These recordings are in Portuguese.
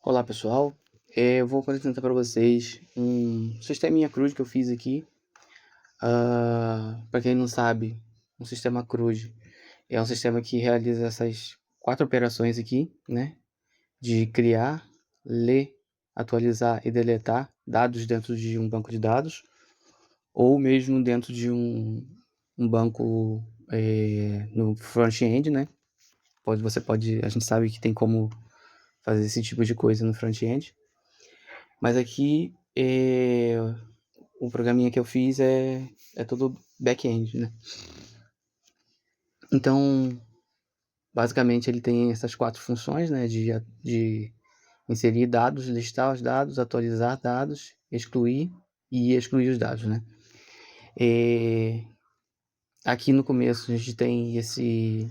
Olá pessoal, eu vou apresentar para vocês um sisteminha CRUD que eu fiz aqui. Para quem não sabe, um sistema CRUD é um sistema que realiza essas 4 operações aqui, né? De criar, ler, atualizar e deletar dados dentro de um banco de dados, ou mesmo dentro de um banco no front-end, né? A gente sabe que tem como fazer esse tipo de coisa no front-end. Mas aqui o programinha que eu fiz é todo back-end, né? Então, basicamente ele tem essas 4 funções, né? De inserir dados, listar os dados, atualizar dados, excluir e excluir os dados, né? Aqui no começo a gente tem esse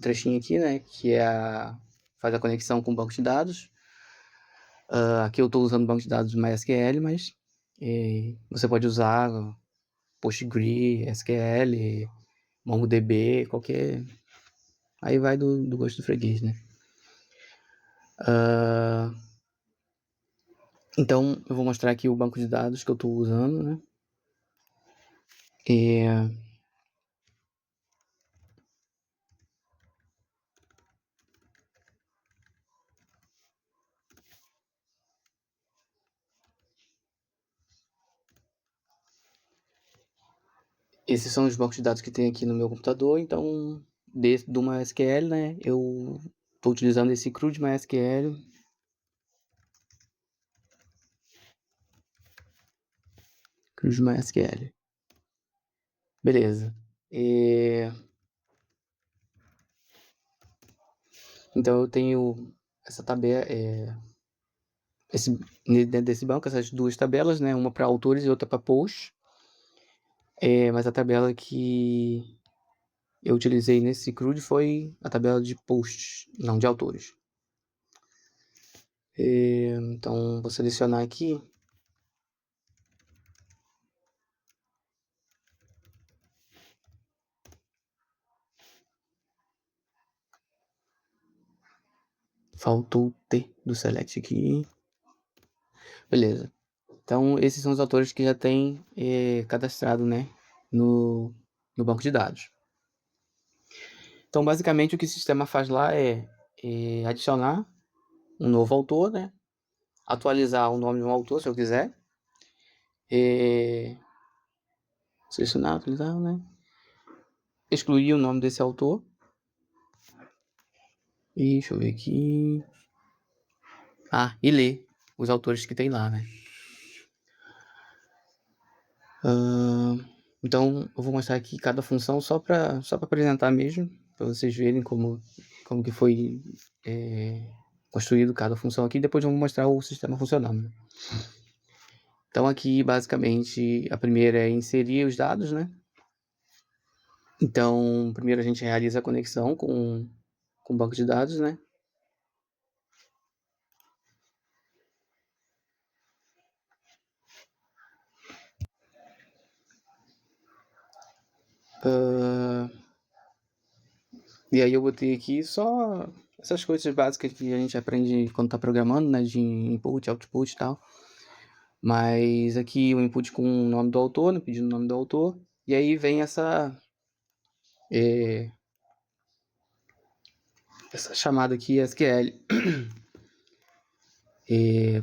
trechinho aqui, né? Que faz a conexão com o banco de dados. Aqui eu estou usando o banco de dados MySQL, mas você pode usar Postgre, SQL, MongoDB, qualquer. Aí vai do gosto do freguês, né? Então eu vou mostrar aqui o banco de dados que eu estou usando, né? Esses são os bancos de dados que tem aqui no meu computador. Então, do MySQL, né? Eu estou utilizando esse CRUD MySQL. CRUD MySQL. Beleza. Então eu tenho essa tabela, dentro desse banco, essas duas tabelas, né? Uma para autores e outra para posts. Mas a tabela que eu utilizei nesse CRUD foi a tabela de posts, não de autores. Então vou selecionar aqui. Faltou o T do select aqui. Beleza. Então esses são os autores que já tem cadastrado, né? No banco de dados. Então basicamente o que o sistema faz lá é adicionar um novo autor, né? Atualizar o nome de um autor, se eu quiser. Selecionar, atualizar, né? Excluir o nome desse autor. E deixa eu ver aqui. E ler os autores que tem lá, né? Então eu vou mostrar aqui cada função só para apresentar mesmo, para vocês verem como que foi construído cada função aqui. Depois eu vou mostrar o sistema funcionando. Então aqui basicamente a primeira é inserir os dados, né? Então primeiro a gente realiza a conexão com o banco de dados, né? E aí eu botei aqui só essas coisas básicas que a gente aprende quando tá programando, né? De input, output e tal. Mas aqui o input com o nome do autor, né? Pedindo o nome do autor. E aí vem essa chamada aqui SQL.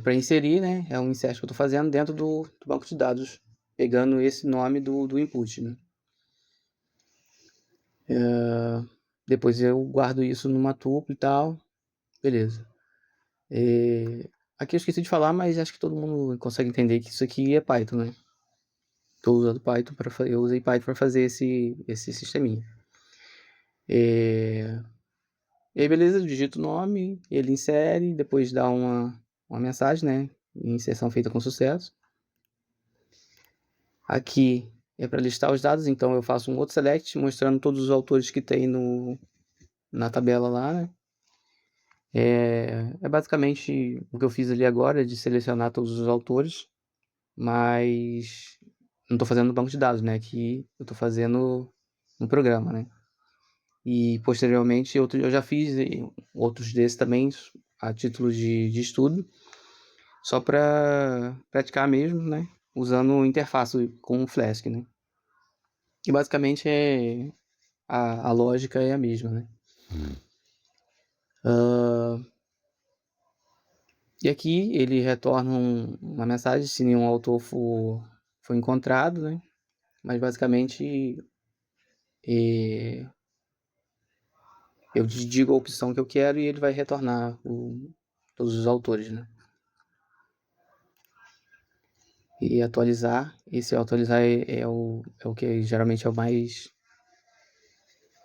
Para inserir, né? É um insert que eu tô fazendo dentro do banco de dados, pegando esse nome do input, né? Depois eu guardo isso numa tuple e tal. Beleza. Aqui eu esqueci de falar, mas acho que todo mundo consegue entender que isso aqui é Python, né? Tô usando Python eu usei Python para fazer esse sisteminha. E aí, beleza, eu digito o nome, ele insere, depois dá uma mensagem, né? Inserção feita com sucesso. Aqui é para listar os dados, então eu faço um outro select mostrando todos os autores que tem na tabela lá, né? É basicamente o que eu fiz ali agora, de selecionar todos os autores, mas não estou fazendo no banco de dados, né? Aqui eu estou fazendo no programa, né? E posteriormente eu já fiz outros desses também a título de estudo, só para praticar mesmo, né? Usando interface com o Flask, né? E basicamente a lógica é a mesma, né? E aqui ele retorna uma mensagem se nenhum autor for encontrado, né? Mas basicamente eu digo a opção que eu quero e ele vai retornar todos os autores, né? E atualizar, esse atualizar é o que geralmente é o mais...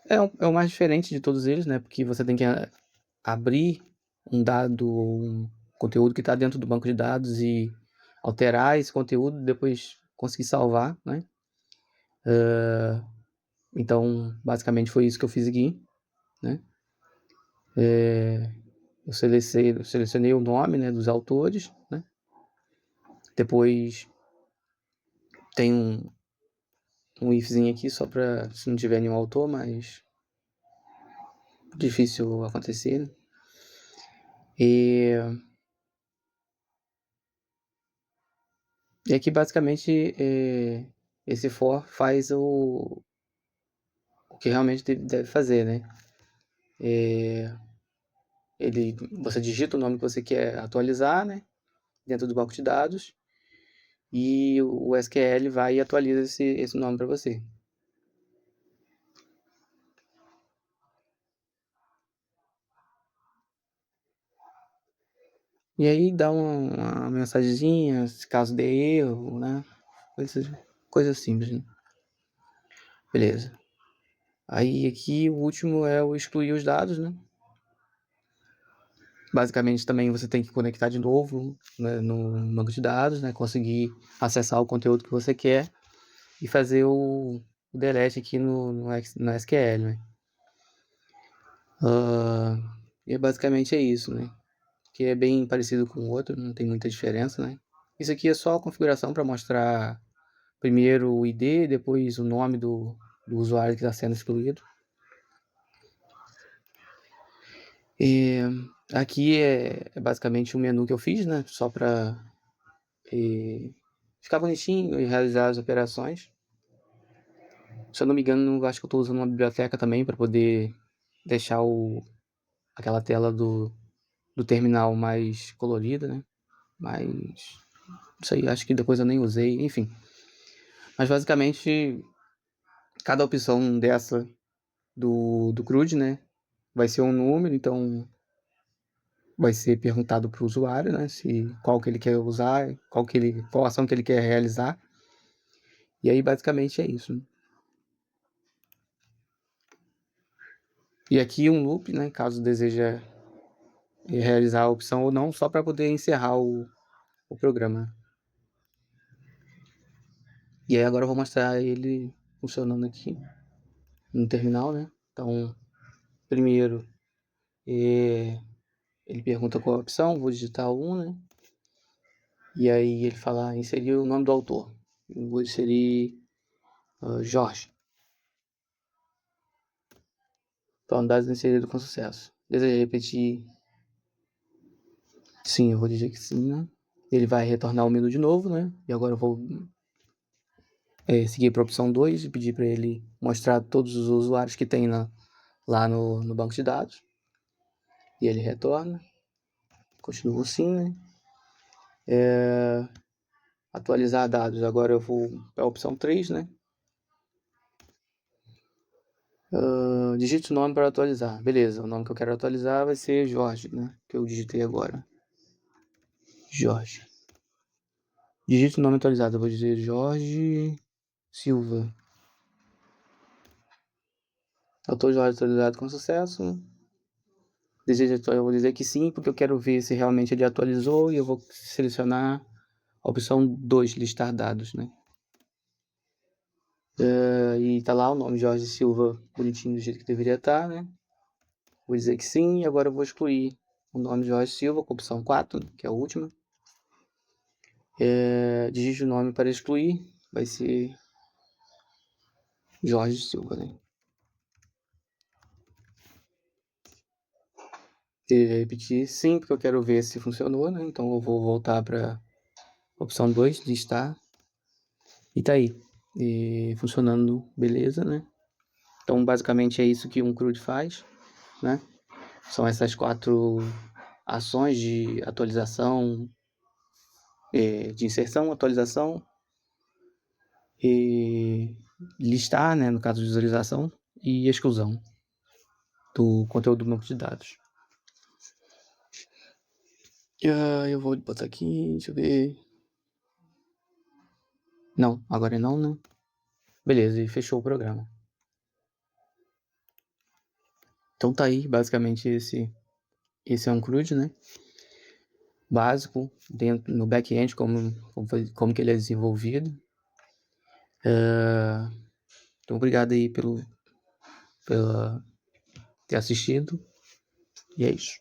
É o mais diferente de todos eles, né? Porque você tem que abrir um dado ou um conteúdo que está dentro do banco de dados e alterar esse conteúdo, depois conseguir salvar, né? Então, basicamente foi isso que eu fiz aqui, né? Eu selecionei o nome, né, dos autores, né? Depois tem um ifzinho aqui só para se não tiver nenhum autor, mas difícil acontecer, né? E aqui basicamente esse for faz o que realmente deve fazer, né? Você digita o nome que você quer atualizar, né? Dentro do banco de dados e o SQL vai e atualiza esse nome para você. E aí dá uma mensagenzinha, se caso dê erro, né? Coisas simples, né? Beleza. Aí aqui o último é o excluir os dados, né? Basicamente também você tem que conectar de novo, né, no banco de dados, né? Conseguir acessar o conteúdo que você quer e fazer o delete aqui no SQL, né? E basicamente é isso, né? Que é bem parecido com o outro, não tem muita diferença, né? Isso aqui é só a configuração para mostrar primeiro o ID, depois o nome do usuário que está sendo excluído. E aqui é basicamente um menu que eu fiz, né? Só para ficar bonitinho e realizar as operações. Se eu não me engano, acho que eu estou usando uma biblioteca também para poder deixar aquela tela do terminal mais colorida, né? Mas isso aí acho que depois eu nem usei, enfim. Mas basicamente cada opção dessa do CRUD, né? Vai ser um número, então vai ser perguntado para o usuário, né? Qual que ele quer usar, qual ação que ele quer realizar. E aí basicamente é isso, né? E aqui um loop, né? Caso deseja realizar a opção ou não, só para poder encerrar o programa. E aí agora eu vou mostrar ele funcionando aqui no terminal, né? Então, primeiro ele pergunta qual a opção, vou digitar 1, né? E aí ele fala inserir o nome do autor. Eu vou inserir Jorge. Então, dados inseridos com sucesso. Deseja repetir? Sim, eu vou dizer que sim, né? Ele vai retornar o menu de novo, né? E agora eu vou seguir para a opção 2 e pedir para ele mostrar todos os usuários que tem lá no banco de dados. E ele retorna. Continua sim, né? Atualizar dados. Agora eu vou para a opção 3, né? Digite o nome para atualizar. Beleza, o nome que eu quero atualizar vai ser Jorge, né? Que eu digitei agora. Jorge. Digite o nome atualizado. Eu vou dizer Jorge Silva. Autor Jorge atualizado com sucesso. Eu vou dizer que sim, porque eu quero ver se realmente ele atualizou e eu vou selecionar a opção 2, listar dados, né? E tá lá o nome Jorge Silva bonitinho do jeito que deveria estar, né? Vou dizer que sim, e agora eu vou excluir o nome Jorge Silva com a opção 4, que é a última. Digite o nome para excluir, vai ser Jorge Silva, né? repetir sim, porque eu quero ver se funcionou, né? Então eu vou voltar para opção 2, listar. E tá aí. E funcionando, beleza, né? Então basicamente é isso que um CRUD faz, né? São essas 4 ações de atualização, de inserção, atualização e listar, né, no caso de visualização, e exclusão do conteúdo do banco de dados. Eu vou botar aqui, deixa eu ver. Não, agora não, né? Beleza, e fechou o programa. Então tá aí, basicamente esse é um CRUD, né? Básico, dentro no back-end, como que ele é desenvolvido. Então obrigado aí pela ter assistido, e é isso.